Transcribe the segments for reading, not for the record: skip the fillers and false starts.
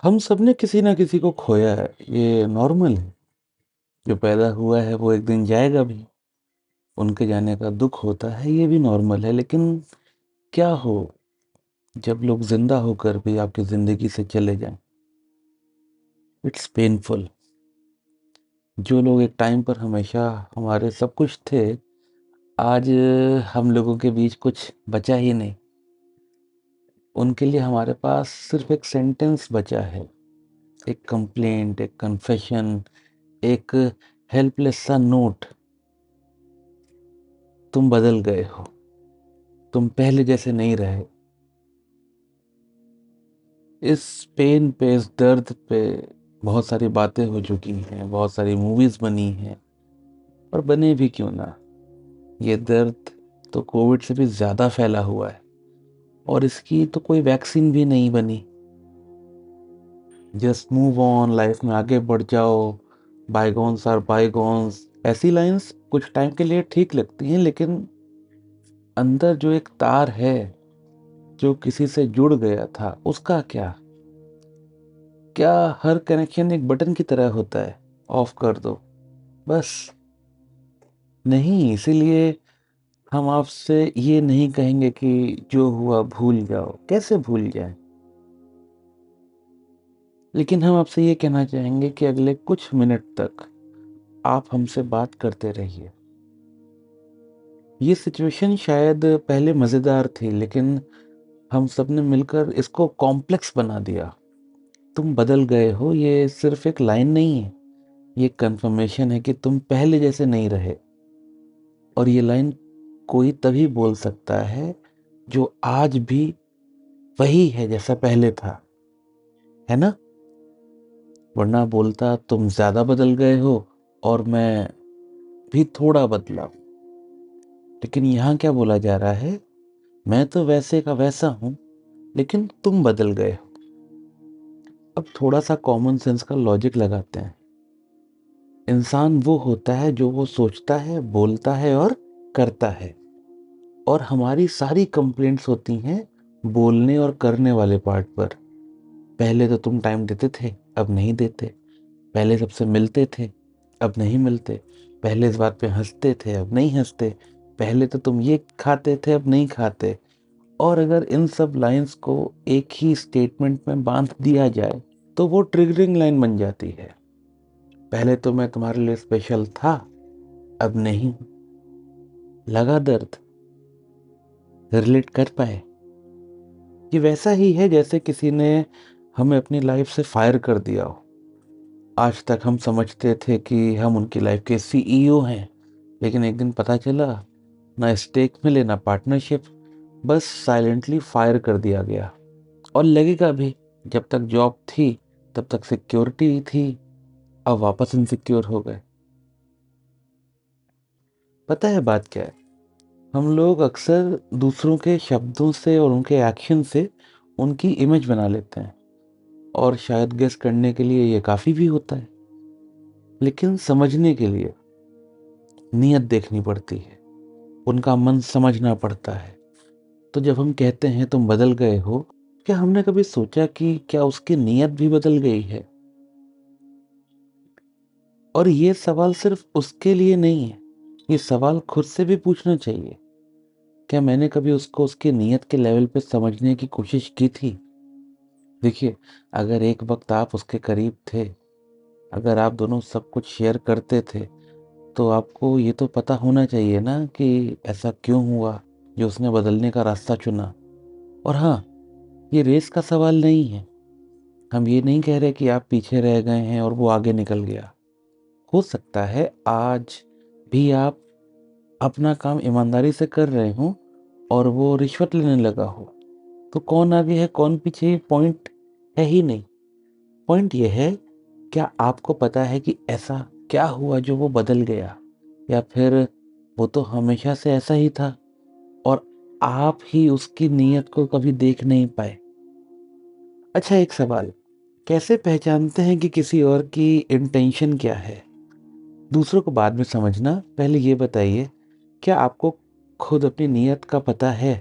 हम सबने किसी ना किसी को खोया है, ये नॉर्मल है। जो पैदा हुआ है वो एक दिन जाएगा भी। उनके जाने का दुख होता है, ये भी नॉर्मल है। लेकिन क्या हो जब लोग जिंदा होकर भी आपकी जिंदगी से चले जाएं? It's painful. जो लोग एक टाइम पर हमेशा हमारे सब कुछ थे, आज हम लोगों के बीच कुछ बचा ही नहीं। उनके लिए हमारे पास सिर्फ एक सेंटेंस बचा है, एक कंप्लेंट, एक कन्फेशन, एक हेल्पलेस सा नोट। तुम बदल गए हो, तुम पहले जैसे नहीं रहे। इस पेन पे, इस दर्द पे बहुत सारी बातें हो चुकी हैं, बहुत सारी मूवीज बनी हैं। और बने भी क्यों ना, ये दर्द तो कोविड से भी ज्यादा फैला हुआ है। और इसकी तो कोई वैक्सीन भी नहीं बनी। जस्ट मूव ऑन, लाइफ में आगे बढ़ जाओ, बायगॉन्स आर बायगॉन्स, ऐसी लाइंस कुछ टाइम के लिए ठीक लगती हैं, लेकिन अंदर जो एक तार है जो किसी से जुड़ गया था, उसका क्या? क्या हर कनेक्शन एक बटन की तरह होता है, ऑफ कर दो बस? नहीं, इसीलिए हम आपसे ये नहीं कहेंगे कि जो हुआ भूल जाओ। कैसे भूल जाए? लेकिन हम आपसे ये कहना चाहेंगे कि अगले कुछ मिनट तक आप हमसे बात करते रहिए। ये सिचुएशन शायद पहले मजेदार थी, लेकिन हम सब ने मिलकर इसको कॉम्प्लेक्स बना दिया। तुम बदल गए हो, ये सिर्फ एक लाइन नहीं है, ये कंफर्मेशन है कि तुम पहले जैसे नहीं रहे। और ये लाइन कोई तभी बोल सकता है जो आज भी वही है जैसा पहले था, है ना? वरना बोलता तुम ज्यादा बदल गए हो और मैं भी थोड़ा बदला हूं। लेकिन यहाँ क्या बोला जा रहा है? मैं तो वैसे का वैसा हूं, लेकिन तुम बदल गए हो। अब थोड़ा सा कॉमन सेंस का लॉजिक लगाते हैं। इंसान वो होता है जो वो सोचता है, बोलता है और करता है। और हमारी सारी कंप्लेंट्स होती हैं बोलने और करने वाले पार्ट पर। पहले तो तुम टाइम देते थे, अब नहीं देते। पहले सबसे मिलते थे, अब नहीं मिलते। पहले इस बात पे हंसते थे, अब नहीं हंसते। पहले तो तुम ये खाते थे, अब नहीं खाते। और अगर इन सब लाइंस को एक ही स्टेटमेंट में बांध दिया जाए तो वो ट्रिगरिंग लाइन बन जाती है। पहले तो मैं तुम्हारे लिए स्पेशल था, अब नहीं। लगा दर्द? रिलेट कर पाए? ये वैसा ही है जैसे किसी ने हमें अपनी लाइफ से फायर कर दिया हो। आज तक हम समझते थे कि हम उनकी लाइफ के सीईओ हैं, लेकिन एक दिन पता चला, ना स्टेक मिले ना पार्टनरशिप, बस साइलेंटली फायर कर दिया गया। और लगेगा भी। जब तक जॉब थी तब तक सिक्योरिटी थी, अब वापस इनसिक्योर हो गए। पता है बात क्या है? हम लोग अक्सर दूसरों के शब्दों से और उनके एक्शन से उनकी इमेज बना लेते हैं। और शायद गेस करने के लिए ये काफ़ी भी होता है, लेकिन समझने के लिए नीयत देखनी पड़ती है, उनका मन समझना पड़ता है। तो जब हम कहते हैं तुम बदल गए हो, क्या हमने कभी सोचा कि क्या उसकी नीयत भी बदल गई है? और ये सवाल सिर्फ उसके लिए नहीं है, ये सवाल खुद से भी पूछना चाहिए। क्या मैंने कभी उसको उसकी नीयत के लेवल पे समझने की कोशिश की थी? देखिए, अगर एक वक्त आप उसके करीब थे, अगर आप दोनों सब कुछ शेयर करते थे, तो आपको ये तो पता होना चाहिए ना कि ऐसा क्यों हुआ जो उसने बदलने का रास्ता चुना। और हाँ, ये रेस का सवाल नहीं है। हम ये नहीं कह रहे कि आप पीछे रह गए हैं और वो आगे निकल गया। हो सकता है आज भी आप अपना काम ईमानदारी से कर रहे हो और वो रिश्वत लेने लगा हो। तो कौन आगे है कौन पीछे, ये पॉइंट है ही नहीं। पॉइंट ये है, क्या आपको पता है कि ऐसा क्या हुआ जो वो बदल गया? या फिर वो तो हमेशा से ऐसा ही था और आप ही उसकी नीयत को कभी देख नहीं पाए? अच्छा, एक सवाल, कैसे पहचानते हैं कि किसी और की इंटेंशन क्या है? दूसरों को बाद में समझना, पहले ये बताइए, क्या आपको खुद अपनी नीयत का पता है?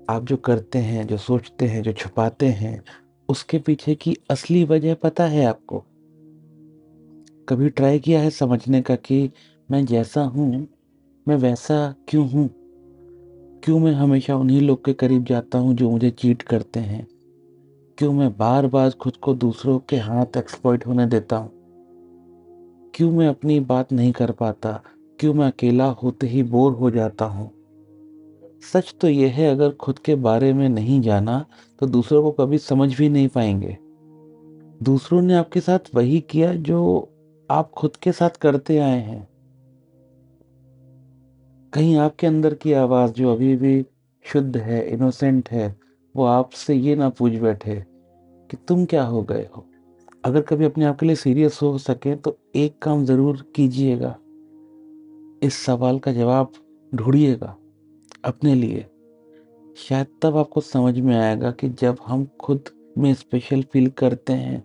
आप जो करते हैं, जो सोचते हैं, जो छुपाते हैं, उसके पीछे की असली वजह पता है आपको? कभी ट्राई किया है समझने का कि मैं जैसा हूँ, मैं वैसा क्यों हूँ? क्यों मैं हमेशा उन्हीं लोग के करीब जाता हूँ जो मुझे चीट करते हैं? क्यों मैं बार-बार खुद को दूसरों के हाथ एक्सप्लॉइट होने देता हूँ? क्यों मैं अपनी बात नहीं कर पाता? क्यों मैं अकेला होते ही बोर हो जाता हूँ? सच तो ये है, अगर खुद के बारे में नहीं जाना तो दूसरों को कभी समझ भी नहीं पाएँगे। दूसरों ने आपके साथ वही किया जो आप खुद के साथ करते आए हैं। कहीं आपके अंदर की आवाज़ जो अभी भी शुद्ध है, इनोसेंट है, वो आपसे ये ना पूछ बैठे कि तुम क्या हो गए हो? अगर कभी अपने आप के लिए सीरियस हो सकें तो एक काम ज़रूर कीजिएगा, इस सवाल का जवाब ढूँढिएगा अपने लिए। शायद तब आपको समझ में आएगा कि जब हम खुद में स्पेशल फ़ील करते हैं,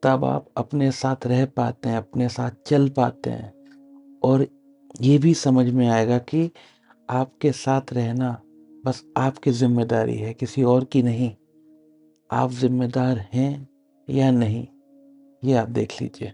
तब आप अपने साथ रह पाते हैं, अपने साथ चल पाते हैं और ये भी समझ में आएगा कि आपके साथ रहना बस आपकी ज़िम्मेदारी है, किसी और की नहीं। आप ज़िम्मेदार हैं या नहीं, ये आप देख लीजिए।